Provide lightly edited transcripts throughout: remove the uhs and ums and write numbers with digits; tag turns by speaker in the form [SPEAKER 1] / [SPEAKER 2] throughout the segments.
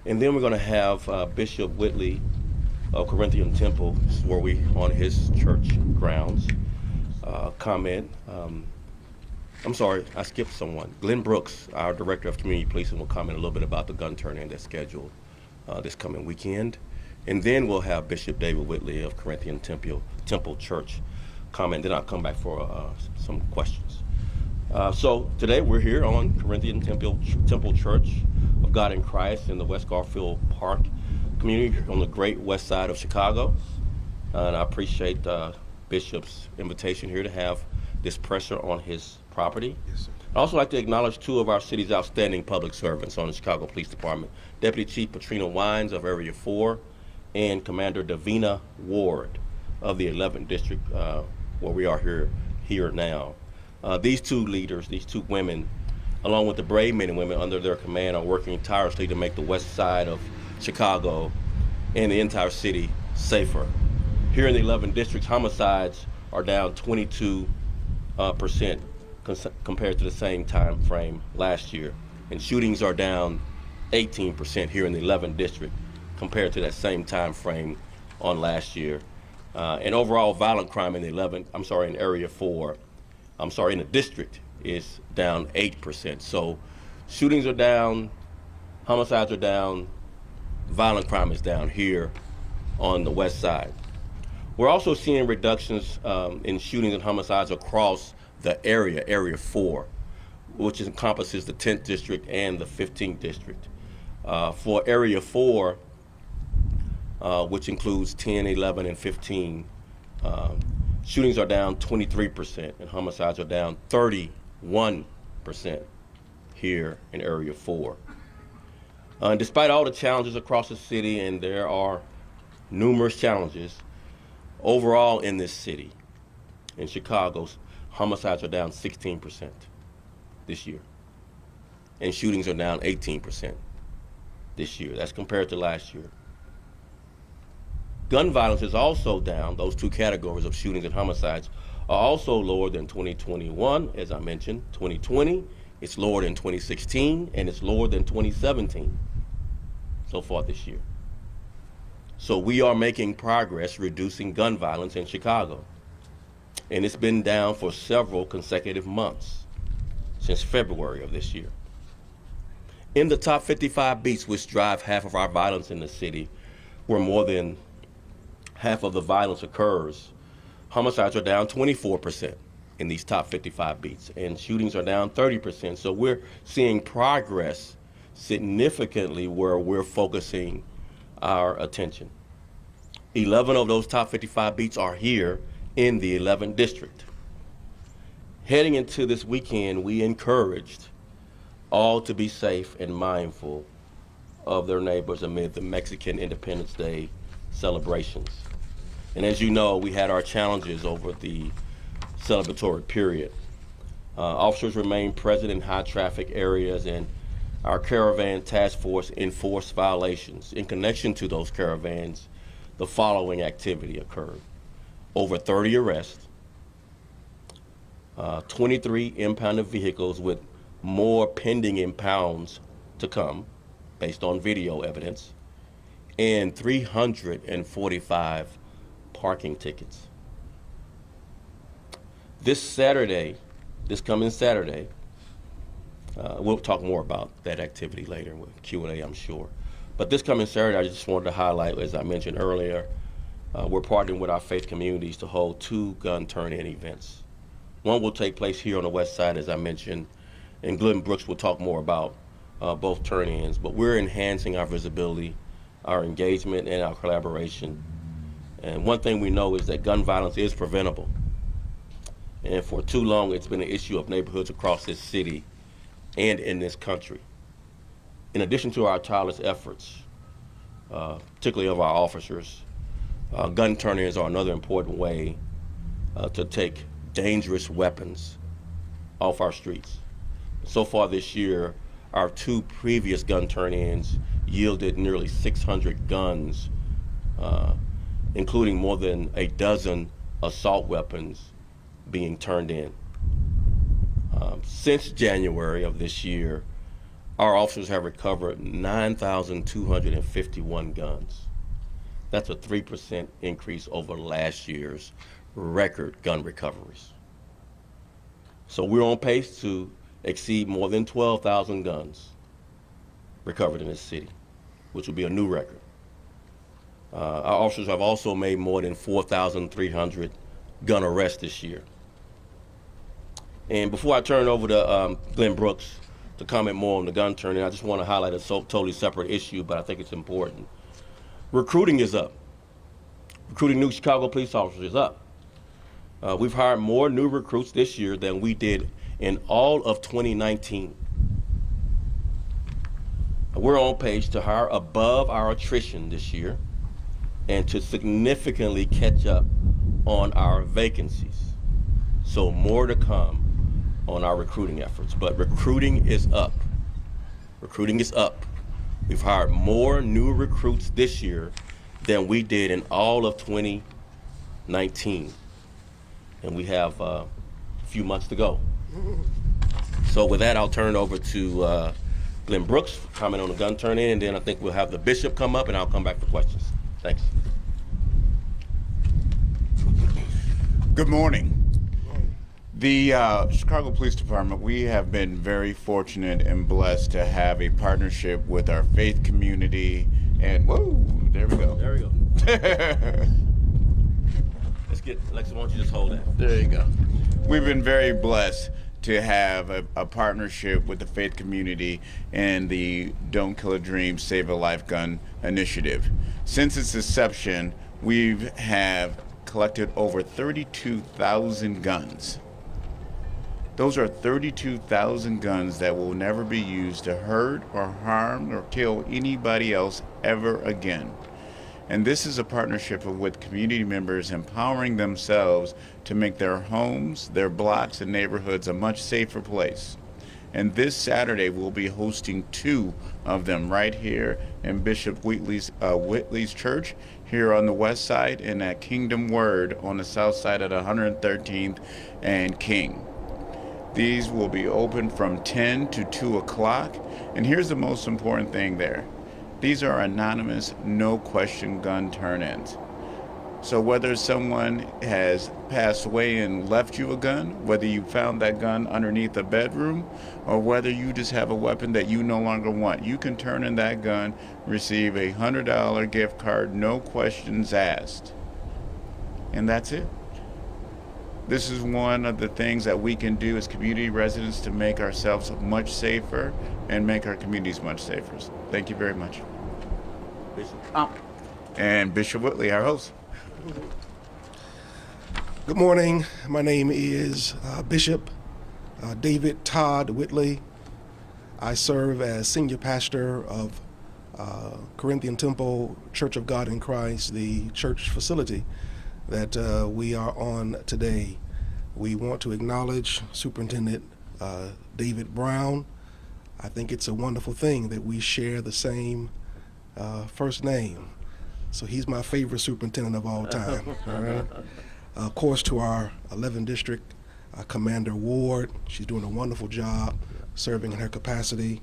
[SPEAKER 1] And then we're going to have Bishop Whitley of Corinthian Temple, where we on his church grounds, comment. I'm sorry, I skipped someone. Glenn Brooks, our Director of Community Policing, will comment a little bit about the gun turn-in that's scheduled this coming weekend. And then we'll have Bishop David Whitley of Corinthian Temple Church comment. Then I'll come back for some questions. So today we're here on Corinthian Temple Church of God in Christ in the West Garfield Park community on the great west side of Chicago. And I appreciate Bishop's invitation here to have this presser on his property.
[SPEAKER 2] Yes, sir.
[SPEAKER 1] I'd also like to acknowledge two of our city's outstanding public servants on the Chicago Police Department, Deputy Chief Patrina Wines of Area 4 and Commander Davina Ward of the 11th District, where we are here now. These two leaders, these two women, along with the brave men and women under their command, are working tirelessly to make the west side of Chicago and the entire city safer. Here in the 11th District, homicides are down 22% compared to the same time frame last year. And shootings are down 18% here in the 11th District compared to that same time frame on last year. And overall violent crime in in Area 4, in the district is down 8%. So shootings are down, homicides are down, violent crime is down here on the west side. We're also seeing reductions in shootings and homicides across the Area 4, which encompasses the 10th District and the 15th District. For Area 4, which includes 10, 11, and 15, shootings are down 23% and homicides are down 31% here in Area 4. Despite all the challenges across the city, and there are numerous challenges, overall in this city, in Chicago, homicides are down 16% this year. And shootings are down 18% this year. That's compared to last year. Gun violence is also down. Those two categories of shootings and homicides are also lower than 2021, as I mentioned. 2020, it's lower than 2016, and it's lower than 2017 so far this year. So we are making progress reducing gun violence in Chicago. And it's been down for several consecutive months since February of this year. In the top 55 beats, which drive half of our violence in the city, where more than half of the violence occurs, homicides are down 24% in these top 55 beats, and shootings are down 30%. So we're seeing progress significantly where we're focusing our attention. 11 of those top 55 beats are here in the 11th District. Heading into this weekend, we encouraged all to be safe and mindful of their neighbors amid the Mexican Independence Day celebrations. And as you know, we had our challenges over the celebratory period. Officers remain present in high traffic areas, and our caravan task force enforced violations. In connection to those caravans, the following activity occurred. Over 30 arrests, 23 impounded vehicles with more pending impounds to come based on video evidence, and 345 parking tickets. This coming Saturday, we'll talk more about that activity later with Q&A, I'm sure. But this coming Saturday, I just wanted to highlight, as I mentioned earlier, we're partnering with our faith communities to hold 2 gun turn-in events. One will take place here on the west side, as I mentioned, and Glenn Brooks will talk more about both turn-ins. But we're enhancing our visibility, our engagement, and our collaboration. And one thing we know is that gun violence is preventable. And for too long, it's been an issue of neighborhoods across this city and in this country. In addition to our tireless efforts, particularly of our officers, gun turn-ins are another important way to take dangerous weapons off our streets. So far this year, our 2 previous gun turn-ins yielded nearly 600 guns, including more than a dozen assault weapons being turned in. Since January of this year, our officers have recovered 9,251 guns. That's a 3% increase over last year's record gun recoveries. So we're on pace to exceed more than 12,000 guns recovered in this city, which will be a new record. Our officers have also made more than 4,300 gun arrests this year. And before I turn over to Glenn Brooks to comment more on the gun turning, I just want to highlight a totally separate issue, but I think it's important. Recruiting is up. Recruiting new Chicago police officers is up. We've hired more new recruits this year than we did in all of 2019. We're on pace to hire above our attrition this year and to significantly catch up on our vacancies. So more to come on our recruiting efforts, but recruiting is up. Recruiting is up. We've hired more new recruits this year than we did in all of 2019. And we have a few months to go. So with that, I'll turn it over to Glenn Brooks, comment on the gun turn-in, and then I think we'll have the bishop come up and I'll come back for questions. Thanks.
[SPEAKER 2] Good morning. The Chicago Police Department, we have been very fortunate and blessed to have a partnership with our faith community, and whoa, there we go.
[SPEAKER 1] There we go. Let's get, Alexa, why don't you just hold that?
[SPEAKER 2] There you go. We've been very blessed to have a partnership with the faith community and the Don't Kill a Dream, Save a Life gun initiative. Since its inception, we have collected over 32,000 guns. Those are 32,000 guns that will never be used to hurt or harm or kill anybody else ever again. And this is a partnership with community members empowering themselves to make their homes, their blocks, and neighborhoods a much safer place. And this Saturday, we'll be hosting 2 of them right here in Bishop Whitley's church here on the west side, and at Kingdom Word on the south side at 113th and King. These will be open from 10 to 2 o'clock. And here's the most important thing there. These are anonymous, no-question gun turn-ins. So whether someone has passed away and left you a gun, whether you found that gun underneath a bedroom, or whether you just have a weapon that you no longer want, you can turn in that gun, receive a $100 gift card, no questions asked. And that's it. This is one of the things that we can do as community residents to make ourselves much safer and make our communities much safer. Thank you very much.
[SPEAKER 1] Bishop.
[SPEAKER 2] And Bishop Whitley, our host.
[SPEAKER 3] Good morning. My name is Bishop David Todd Whitley. I serve as senior pastor of Corinthian Temple Church of God in Christ, the church facility that we are on today. We want to acknowledge Superintendent David Brown. I think it's a wonderful thing that we share the same first name. So he's my favorite superintendent of all time. All right? Of course, to our 11th District Commander Ward, she's doing a wonderful job serving in her capacity.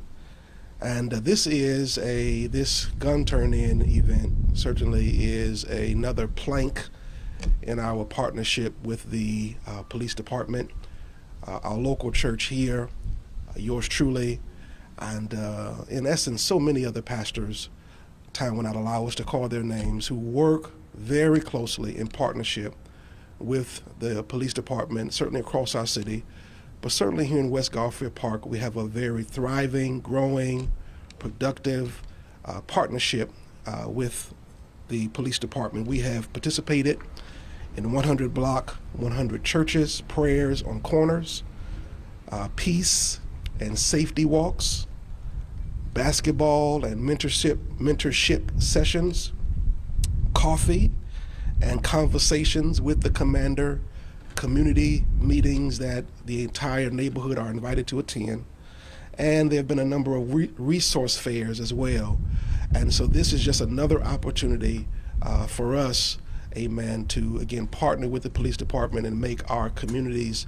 [SPEAKER 3] And this gun turn-in event certainly is another plank in our partnership with the police department, our local church here, yours truly, and in essence, so many other pastors, time will not allow us to call their names, who work very closely in partnership with the police department, certainly across our city, but certainly here in West Garfield Park, we have a very thriving, growing, productive partnership with the police department. We have participated in 100 block, 100 churches, prayers on corners, peace and safety walks, basketball and mentorship sessions, coffee and conversations with the commander, community meetings that the entire neighborhood are invited to attend. And there have been a number of resource fairs as well. And so this is just another opportunity for us, amen, to again partner with the police department and make our communities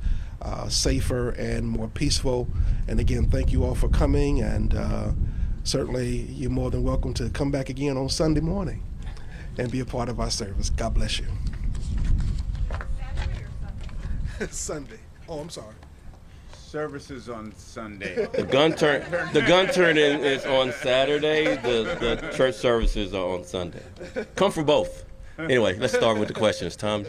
[SPEAKER 3] safer and more peaceful. And again, thank you all for coming, and certainly you're more than welcome to come back again on Sunday morning and be a part of our service. God bless you. Sunday. Oh, I'm sorry.
[SPEAKER 2] Services on Sunday.
[SPEAKER 1] The gun turn-in is on Saturday. The church services are on Sunday. Come for both. Anyway, let's start with the questions. Tom?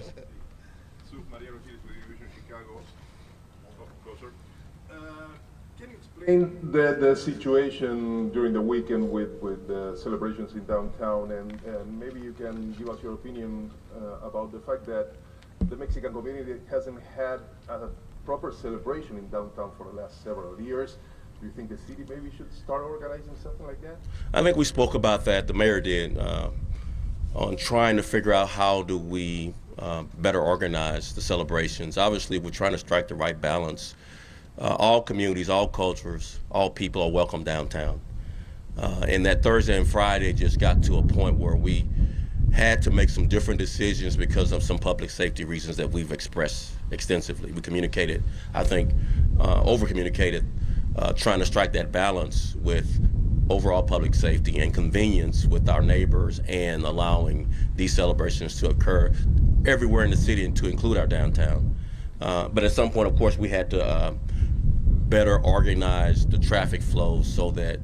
[SPEAKER 4] Explain the situation during the weekend with the celebrations in downtown, and maybe you can give us your opinion about the fact that the Mexican community hasn't had a proper celebration in downtown for the last several years. Do you think the city maybe should start organizing something like that?
[SPEAKER 1] I think we spoke about that, the mayor did, on trying to figure out how do we better organize the celebrations. Obviously, we're trying to strike the right balance. All communities, all cultures, all people are welcome downtown. And that Thursday and Friday just got to a point where we had to make some different decisions because of some public safety reasons that we've expressed extensively. We communicated, I think, over-communicated, trying to strike that balance with overall public safety and convenience with our neighbors, and allowing these celebrations to occur everywhere in the city and to include our downtown. But at some point, of course, we had to better organize the traffic flow so that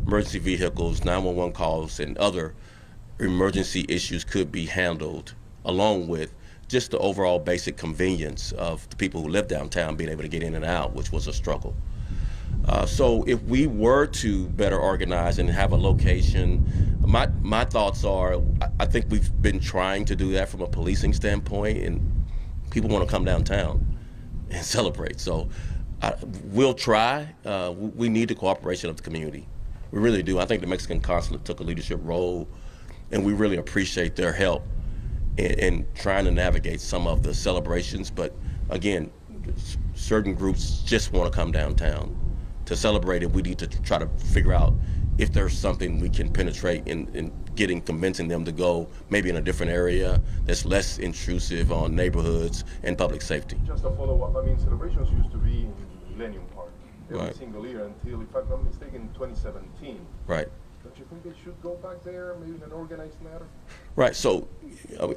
[SPEAKER 1] emergency vehicles, 911 calls, and other emergency issues could be handled, along with just the overall basic convenience of the people who live downtown being able to get in and out, which was a struggle. So if we were to better organize and have a location, my thoughts are, I think we've been trying to do that from a policing standpoint, and people want to come downtown and celebrate. So we'll try. We need the cooperation of the community. We really do. I think the Mexican consulate took a leadership role, and we really appreciate their help in trying to navigate some of the celebrations. But again, certain groups just want to come downtown to celebrate it. We need to try to figure out if there's something we can penetrate in convincing them to go maybe in a different area that's less intrusive on neighborhoods and public safety.
[SPEAKER 4] Just a follow-up, I mean, celebrations used to be in Millennium Park every
[SPEAKER 1] Right.
[SPEAKER 4] single year until, if I'm not mistaken, 2017.
[SPEAKER 1] Right.
[SPEAKER 4] Don't you think they should go back there, maybe in an organized manner?
[SPEAKER 1] Right. So,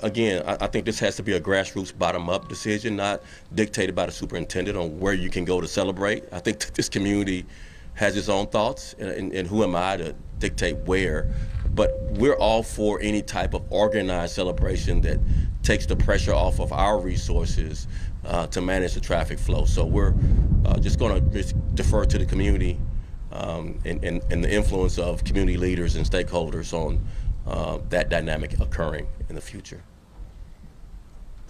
[SPEAKER 1] again, I think this has to be a grassroots, bottom-up decision, not dictated by the superintendent on where you can go to celebrate. I think this community has its own thoughts, and who am I to dictate where? But we're all for any type of organized celebration that takes the pressure off of our resources to manage the traffic flow. So we're just going to defer to the community and the influence of community leaders and stakeholders on that dynamic occurring in the future.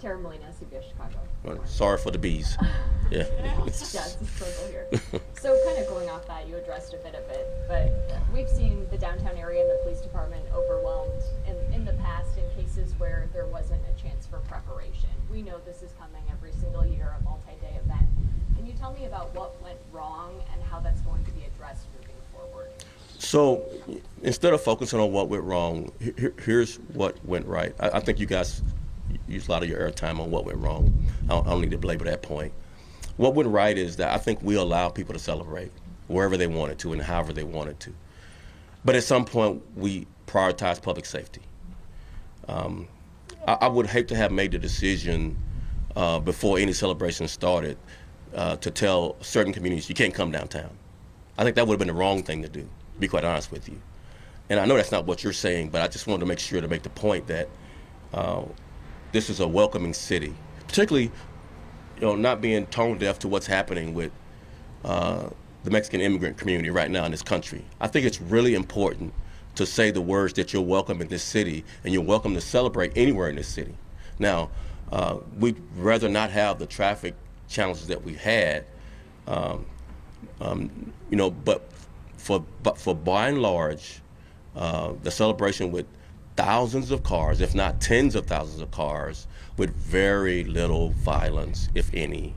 [SPEAKER 5] Tara Molina, CBS Chicago.
[SPEAKER 1] Sorry for the bees. Yeah.
[SPEAKER 5] Yeah, it's a struggle here. So kind of going off that, you addressed a bit of it, but we've seen the downtown area and the police department overwhelmed in the past in cases where there wasn't a chance for preparation. We know this is coming every single year, a multi-day event. Can you tell me about what went wrong and how that's going to be addressed moving forward?
[SPEAKER 1] So instead of focusing on what went wrong, here's what went right. I think you guys use a lot of your airtime on what went wrong. I don't need to belabor that point. What went right is that I think we allow people to celebrate wherever they wanted to and however they wanted to. But at some point, we prioritize public safety. I would hate to have made the decision before any celebration started to tell certain communities, you can't come downtown. I think that would have been the wrong thing to do, to be quite honest with you. And I know that's not what you're saying, but I just wanted to make sure to make the point that this is a welcoming city, particularly, not being tone deaf to what's happening with the Mexican immigrant community right now in this country. I think it's really important to say the words that you're welcome in this city and you're welcome to celebrate anywhere in this city. Now, we'd rather not have the traffic challenges that we had, but for by and large, the celebration with thousands of cars, if not tens of thousands of cars, with very little violence, if any.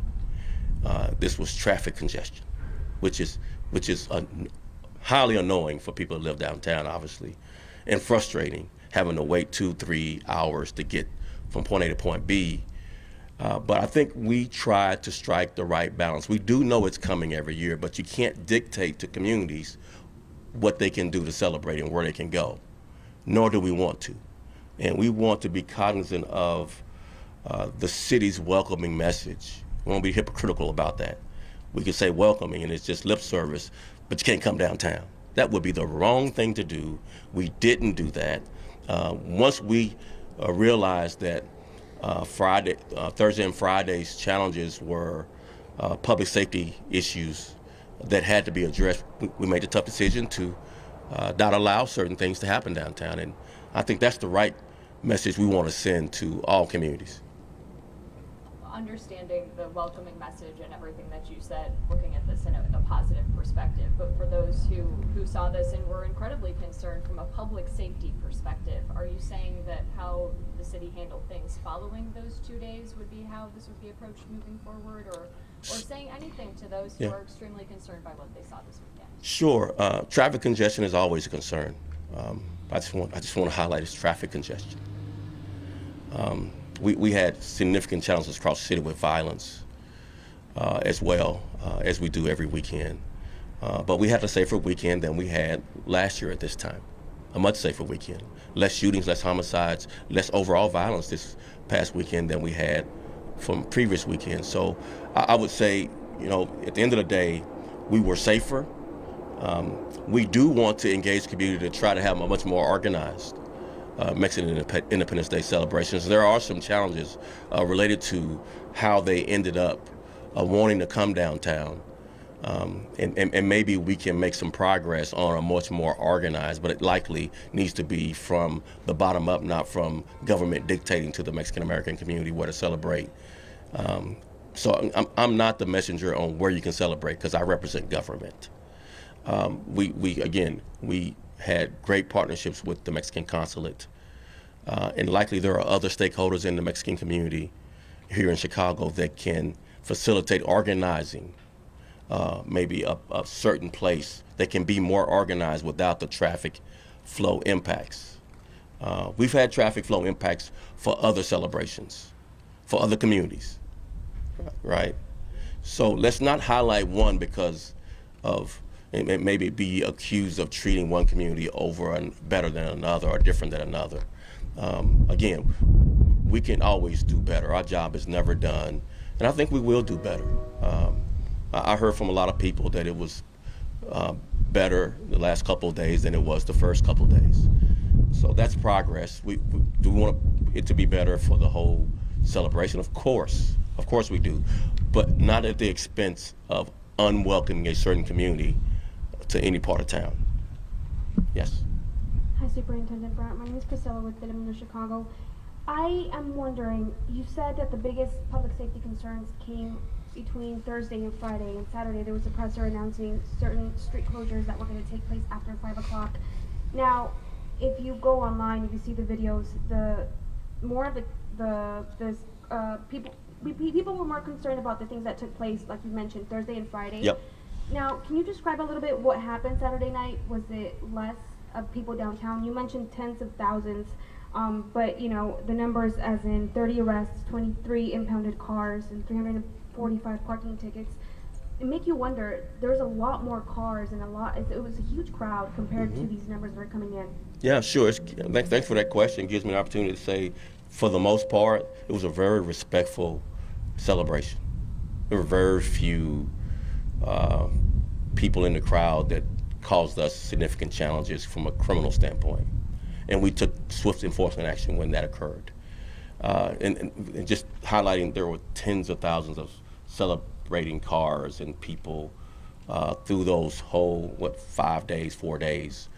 [SPEAKER 1] This was traffic congestion, which is highly annoying for people who live downtown, obviously, and frustrating, having to wait 2-3 hours to get from point A to point B. But I think we try to strike the right balance. We do know it's coming every year, but you can't dictate to communities what they can do to celebrate and where they can go, nor do we want to. And we want to be cognizant of the city's welcoming message. We won't be hypocritical about that. We could say welcoming and it's just lip service, but you can't come downtown. That would be the wrong thing to do. We didn't do that. Once we realized that Thursday and Friday's challenges were public safety issues that had to be addressed, we made the tough decision to not allow certain things to happen downtown. And I think that's the right message we want to send to all communities.
[SPEAKER 5] Understanding the welcoming message and everything that you said, looking at this in a positive perspective, but for those who saw this and were incredibly concerned from a public safety perspective, are you saying that how the city handled things following those 2 days would be how this would be approached moving forward, or saying anything to those who are extremely concerned by what they saw this weekend?
[SPEAKER 1] Sure. Traffic congestion is always a concern. I just want to highlight is traffic congestion. We had significant challenges across the city with violence as well as we do every weekend. But we had a safer weekend than we had last year at this time, a much safer weekend. Less shootings, less homicides, less overall violence this past weekend than we had from previous weekends. So I would say, at the end of the day, we were safer. We do want to engage the community to try to have a much more organized Mexican Independence Day celebrations. There are some challenges related to how they ended up wanting to come downtown. And maybe we can make some progress on a much more organized, but it likely needs to be from the bottom up, not from government dictating to the Mexican American community where to celebrate. So I'm not the messenger on where you can celebrate because I represent government. We had great partnerships with the Mexican consulate, and likely there are other stakeholders in the Mexican community here in Chicago that can facilitate organizing maybe a certain place that can be more organized without the traffic flow impacts. We've had traffic flow impacts for other celebrations, for other communities, right? So let's not highlight one because of and maybe be accused of treating one community over and better than another or different than another. Again, we can always do better. Our job is never done, and I think we will do better. I heard from a lot of people that it was better the last couple of days than it was the first couple of days. So that's progress. We do want it to be better for the whole celebration. Of course we do, but not at the expense of unwelcoming a certain community to any part of town. Yes.
[SPEAKER 6] Hi, Superintendent Brandt. My name is Priscilla with Philomena Chicago. I am wondering, you said that the biggest public safety concerns came between Thursday and Friday, and Saturday there was a presser announcing certain street closures that were going to take place after 5 o'clock. Now, if you go online, if you see the videos, people were more concerned about the things that took place, like you mentioned, Thursday and Friday.
[SPEAKER 1] Yep.
[SPEAKER 6] Now, can you describe a little bit what happened Saturday night? Was it less of people downtown? You mentioned tens of thousands, but the numbers as in 30 arrests, 23 impounded cars, and 345 parking tickets. It make you wonder, there's a lot more cars and it was a huge crowd compared to these numbers that are coming in.
[SPEAKER 1] Yeah, sure. Thanks for that question. It gives me an opportunity to say, for the most part, it was a very respectful celebration. There were very few people in the crowd that caused us significant challenges from a criminal standpoint. And we took swift enforcement action when that occurred. And just highlighting, there were tens of thousands of celebrating cars and people through those whole, 4 days.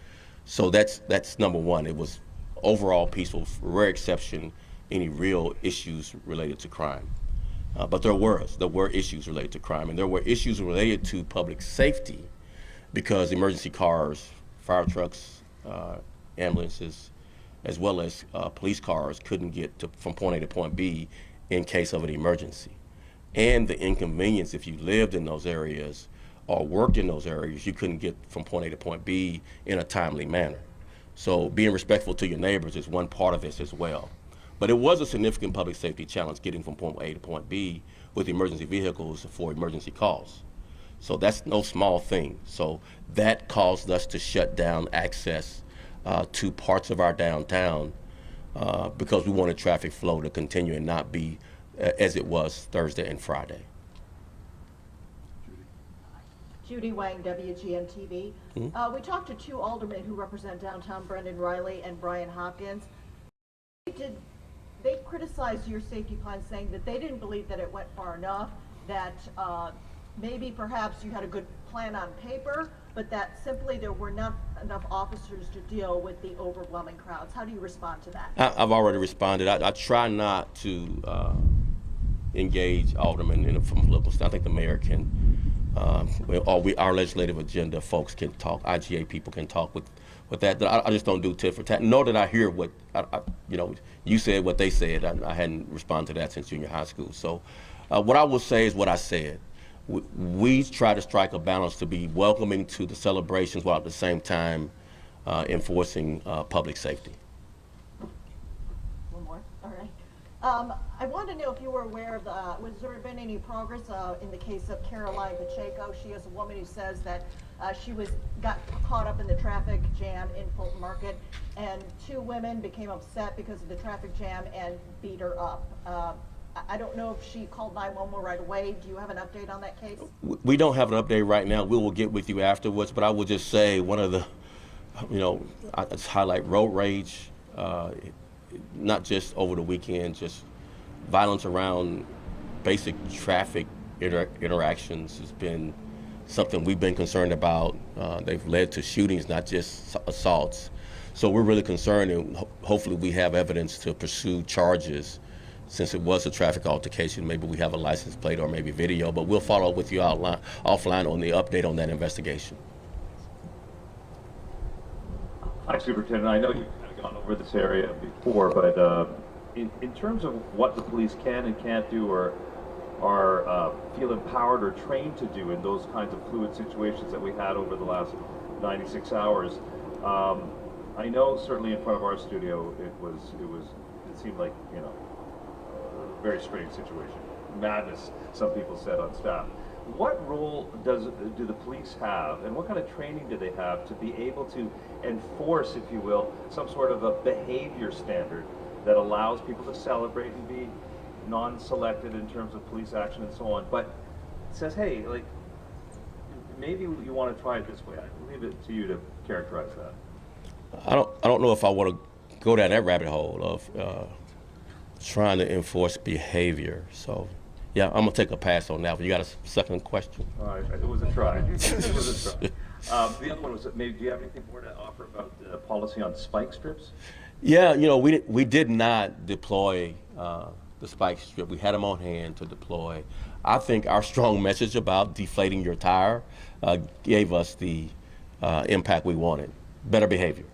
[SPEAKER 1] So that's number one. It was overall peaceful, rare exception, any real issues related to crime. But there were issues related to crime, and there were issues related to public safety because emergency cars, fire trucks, ambulances, as well as police cars couldn't get from point A to point B in case of an emergency. And the inconvenience if you lived in those areas or worked in those areas, you couldn't get from point A to point B in a timely manner. So being respectful to your neighbors is one part of this as well. But it was a significant public safety challenge getting from point A to point B with emergency vehicles for emergency calls. So that's no small thing. So that caused us to shut down access to parts of our downtown because we wanted traffic flow to continue and not be as it was Thursday and Friday.
[SPEAKER 7] Judy Wang, WGN-TV. We talked to two aldermen who represent downtown, Brendan Riley and Brian Hopkins. They criticized your safety plan, saying that they didn't believe that it went far enough, that maybe perhaps you had a good plan on paper, but that simply there were not enough officers to deal with the overwhelming crowds. How do you respond to that?
[SPEAKER 1] I've already responded. I try not to engage aldermen from political stuff. I think the mayor can, our legislative agenda folks can talk, IGA people can talk with that. I just don't do tit for tat. Nor did I hear what, you said what they said. I hadn't responded to that since junior high school. So what I will say is what I said. We try to strike a balance to be welcoming to the celebrations while at the same time enforcing public safety.
[SPEAKER 7] One more, all right. I want to know if you were aware of was there been any progress in the case of Caroline Pacheco? She is a woman who says that she got caught up in the traffic jam in Fulton Market, and two women became upset because of the traffic jam and beat her up. I don't know if she called 911 right away. Do you have an update on that case?
[SPEAKER 1] We don't have an update right now. We will get with you afterwards, but I will just say one of the, I just highlight road rage, not just over the weekend, just violence around basic traffic interactions has been something we've been concerned about. They've led to shootings, not just assaults. So we're really concerned, and hopefully we have evidence to pursue charges. Since it was a traffic altercation, maybe we have a license plate or maybe video, but we'll follow up with you offline on the update on that investigation.
[SPEAKER 8] Hi, Superintendent. I know you've kind of gone over this area before, but in terms of what the police can and can't do or feel empowered or trained to do in those kinds of fluid situations that we had over the last 96 hours, I know certainly in front of our studio it seemed like, a very strange situation. Madness, some people said on staff. What role do the police have, and what kind of training do they have to be able to enforce, if you will, some sort of a behavior standard that allows people to celebrate and be non-selected in terms of police action and so on, but says, hey, like, maybe you want to try it this way. I leave it to you to characterize that.
[SPEAKER 1] I don't know if I want to go down that rabbit hole of trying to enforce behavior. So, yeah, I'm gonna take a pass on that. But you got a second question?
[SPEAKER 8] All right, it was a try. It was a try. The other one was, maybe do you have anything more to offer about the policy on spike strips?
[SPEAKER 1] Yeah, we did not deploy the spike strip. We had them on hand to deploy. I think our strong message about deflating your tire gave us the impact we wanted. Better behavior,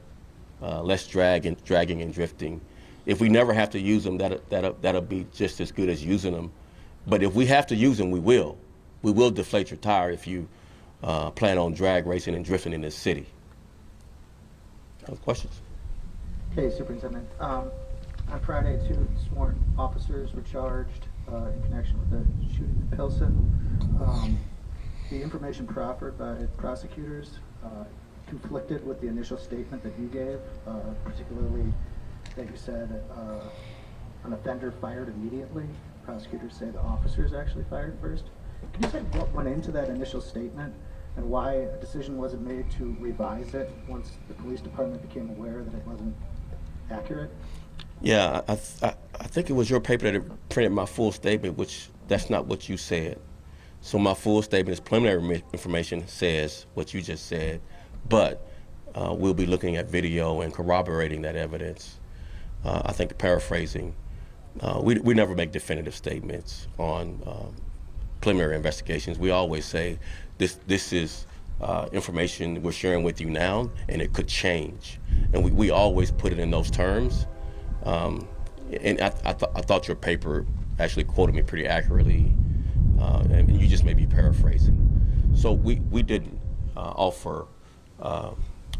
[SPEAKER 1] less dragging and drifting. If we never have to use them, that'll be just as good as using them. But if we have to use them, we will. We will deflate your tire if you plan on drag racing and drifting in this city. Other questions?
[SPEAKER 9] Okay, Superintendent. On Friday, 2 sworn officers were charged in connection with the shooting in Pilsen. The information proffered by prosecutors conflicted with the initial statement that you gave, particularly that you said an offender fired immediately. Prosecutors say the officers actually fired first. Can you say what went into that initial statement and why a decision wasn't made to revise it once the police department became aware that it wasn't accurate?
[SPEAKER 1] Yeah, I think it was your paper that printed my full statement, which that's not what you said. So my full statement is preliminary information, says what you just said, but we'll be looking at video and corroborating that evidence. I think paraphrasing, we never make definitive statements on preliminary investigations. We always say this is information we're sharing with you now, and it could change. And we always put it in those terms. And I thought your paper actually quoted me pretty accurately, and you just may be paraphrasing. So we didn't offer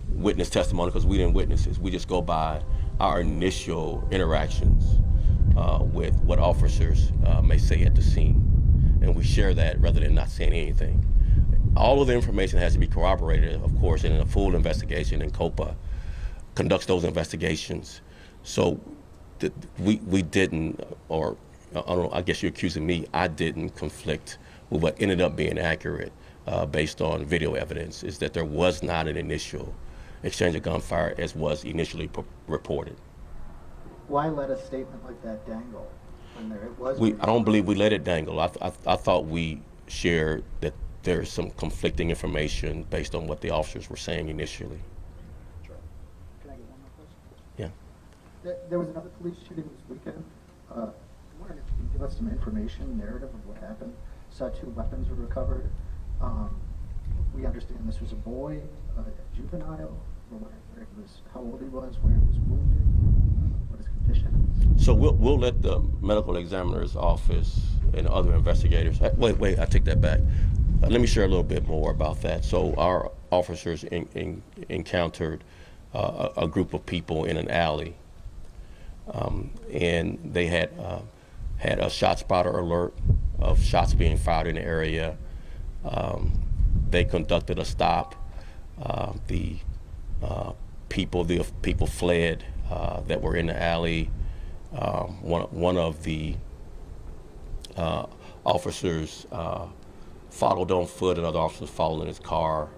[SPEAKER 1] witness testimony because we didn't witness this. We just go by our initial interactions with what officers may say at the scene. And we share that rather than not saying anything. All of the information has to be corroborated, of course, in a full investigation, and COPA conducts those investigations. So we didn't, or I don't know, I guess you're accusing me, I didn't conflict with what ended up being accurate based on video evidence, is that there was not an initial exchange of gunfire as was initially reported.
[SPEAKER 9] Why let a statement like that dangle when there it was?
[SPEAKER 1] I don't believe we let it dangle. I thought we shared that there's some conflicting information based on what the officers were saying initially.
[SPEAKER 9] Can I get one more question?
[SPEAKER 1] Yeah.
[SPEAKER 9] There was another police shooting this weekend. I'm wondering if you can give us some information, narrative of what happened. Saw 2 weapons were recovered. We understand this was a boy, a juvenile. We're wondering where he was, how old he was, where he was wounded, what his condition is.
[SPEAKER 1] So we'll let the medical examiner's office and other investigators. Wait, I take that back. Let me share a little bit more about that. So our officers encountered a group of people in an alley, and they had a shot spotter alert of shots being fired in the area. They conducted a stop. The people fled that were in the alley. One of the officers followed on foot, and other officers followed in his car.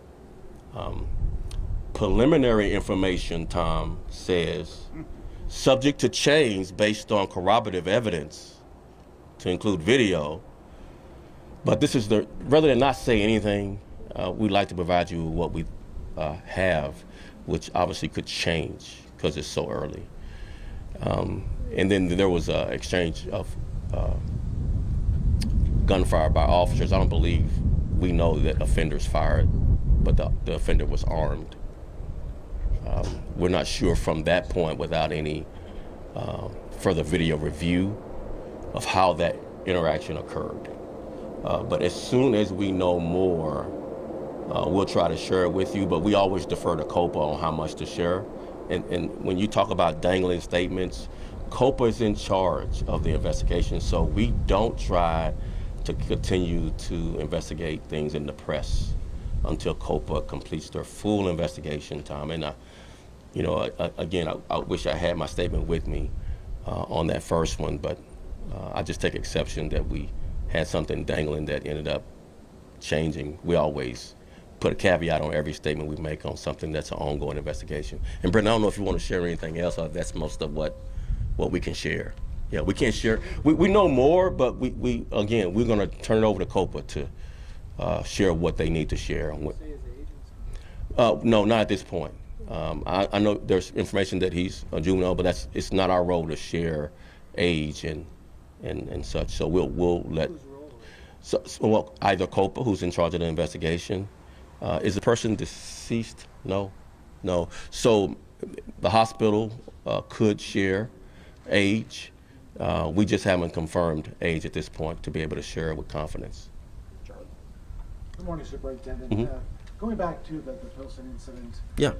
[SPEAKER 1] Preliminary information, Tom, says, subject to change based on corroborative evidence, to include video. But this is rather than not say anything, we'd like to provide you with what we have, which obviously could change because it's so early. And then there was an exchange of gunfire by officers. I don't believe we know that offenders fired, but the offender was armed. We're not sure from that point, without any further video review, of how that interaction occurred. But as soon as we know more, we'll try to share it with you, but we always defer to COPA on how much to share. And when you talk about dangling statements, COPA is in charge of the investigation, so we don't try to continue to investigate things in the press until COPA completes their full investigation, Tom. And again, I wish I had my statement with me on that first one, but I just take exception that we had something dangling that ended up changing. We always put a caveat on every statement we make on something that's an ongoing investigation. And Brendan, I don't know if you want to share anything else, or that's most of what we can share. Yeah, we can't share. We know more, but we're going to turn it over to COPA to share what they need to share. No, not at this point. I know there's information that he's a juvenile, but it's not our role to share age and such. So we'll let. Well, either COPA, who's in charge of the investigation. Is the person deceased? No. So the hospital could share age. We just haven't confirmed age at this point to be able to share it with confidence.
[SPEAKER 10] Good morning, Superintendent.
[SPEAKER 1] Mm-hmm.
[SPEAKER 10] Going back to the Pilsen incident.
[SPEAKER 1] Yeah.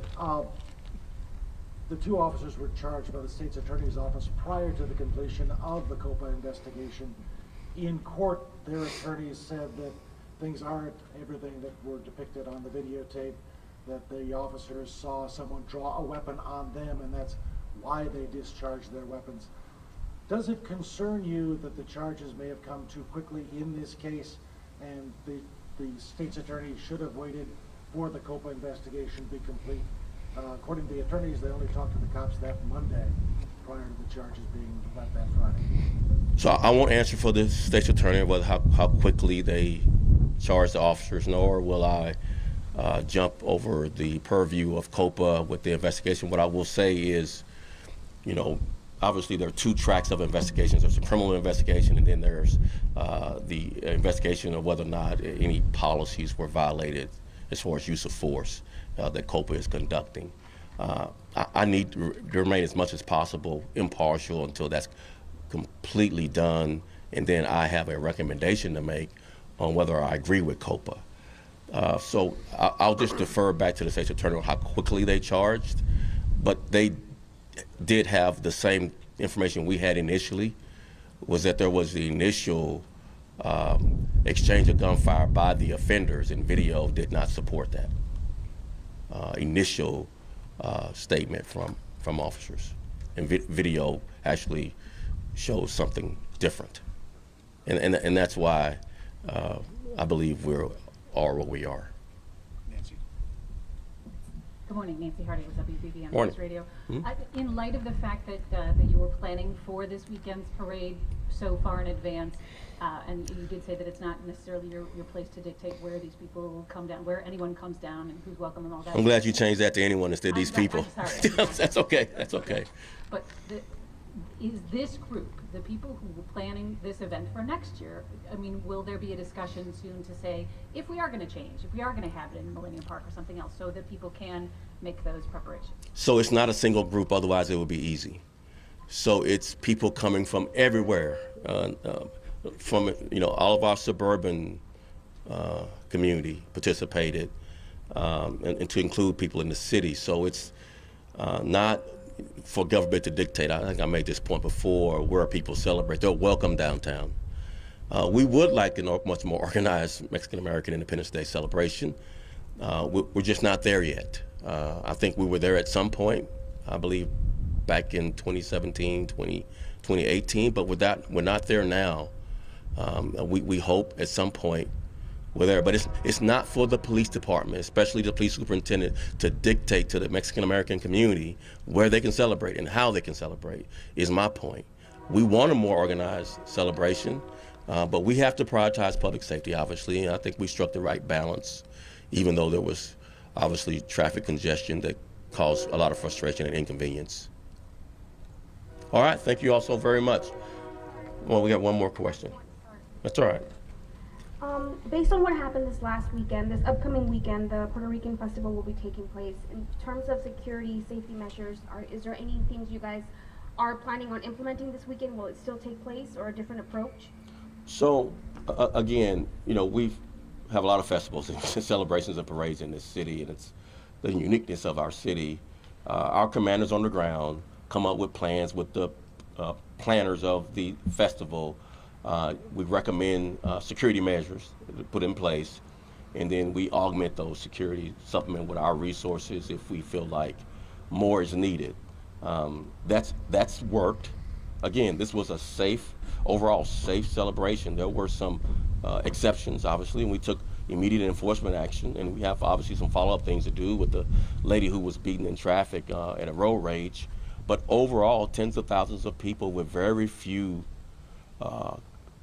[SPEAKER 10] The 2 officers were charged by the state's attorney's office prior to the completion of the COPA investigation. In court, their attorneys said that things aren't everything that were depicted on the videotape, that the officers saw someone draw a weapon on them, and that's why they discharged their weapons. Does it concern you that the charges may have come too quickly in this case, and the state's attorney should have waited for the COPA investigation to be complete? According to the attorneys, they only talked to the cops that Monday prior to the charges being let that Friday.
[SPEAKER 1] So I won't answer for the state's attorney whether how quickly they charge the officers, nor will I jump over the purview of COPA with the investigation. What I will say is, obviously there are 2 tracks of investigations. There's a criminal investigation, and then there's the investigation of whether or not any policies were violated as far as use of force that COPA is conducting. I need to remain as much as possible impartial until that's completely done, and then I have a recommendation to make on whether I agree with COPA. So I'll just defer back to the state's attorney on how quickly they charged, but they did have the same information we had initially, was that there was the initial exchange of gunfire by the offenders, and video did not support that initial statement from officers. And video actually shows something different. And that's why I believe we are where we are.
[SPEAKER 2] Nancy.
[SPEAKER 11] Good morning, Nancy Hardy with WBB on
[SPEAKER 1] Morning.
[SPEAKER 11] News Radio.
[SPEAKER 1] Mm-hmm.
[SPEAKER 11] In light of the fact that you were planning for this weekend's parade so far in advance, and you did say that it's not necessarily your place to dictate where these people will come down, where anyone comes down and who's welcome and all that.
[SPEAKER 1] I'm glad you changed that to anyone instead of these people.
[SPEAKER 11] I'm sorry.
[SPEAKER 1] That's okay. That's okay.
[SPEAKER 11] But is this group, the people who were planning this event for next year, I mean, will there be a discussion soon to say, if we are going to change, if we are going to have it in Millennium Park or something else, so that people can make those preparations?
[SPEAKER 1] So it's not a single group, otherwise it would be easy. So it's people coming from everywhere, from all of our suburban community participated, and to include people in the city. So it's not for government to dictate. I think I made this point before, where people celebrate. They're welcome downtown. We would like a much more organized Mexican American Independence Day celebration. We're just not there yet. I think we were there at some point, I believe back in 2017, 2018, but we're not there now. We hope at some point we're there, but it's not for the police department, especially the police superintendent, to dictate to the Mexican American community where they can celebrate and how they can celebrate, is my point. We want a more organized celebration, but we have to prioritize public safety, obviously, and I think we struck the right balance, even though there was obviously traffic congestion that caused a lot of frustration and inconvenience. All right, thank you all so very much. Well, we got one more question. That's all right.
[SPEAKER 6] Based on what happened this last weekend, this upcoming weekend, the Puerto Rican Festival will be taking place. In terms of security, safety measures, is there any things you guys are planning on implementing this weekend? Will it still take place, or a different approach?
[SPEAKER 1] So, again, we have a lot of festivals and celebrations and parades in this city, and it's the uniqueness of our city. Our commanders on the ground come up with plans with the planners of the festival. We recommend security measures put in place, and then we augment those security, supplement with our resources if we feel like more is needed. That's worked. Again, this was a overall safe celebration. There were some exceptions, obviously, and we took immediate enforcement action, and we have obviously some follow-up things to do with the lady who was beaten in traffic at a road rage. But overall, tens of thousands of people with very few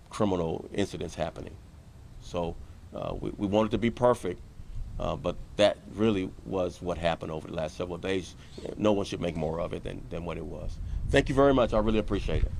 [SPEAKER 1] criminal incidents happening. So we wanted to be perfect, but that really was what happened over the last several days. No one should make more of it than what it was. Thank you very much. I really appreciate it.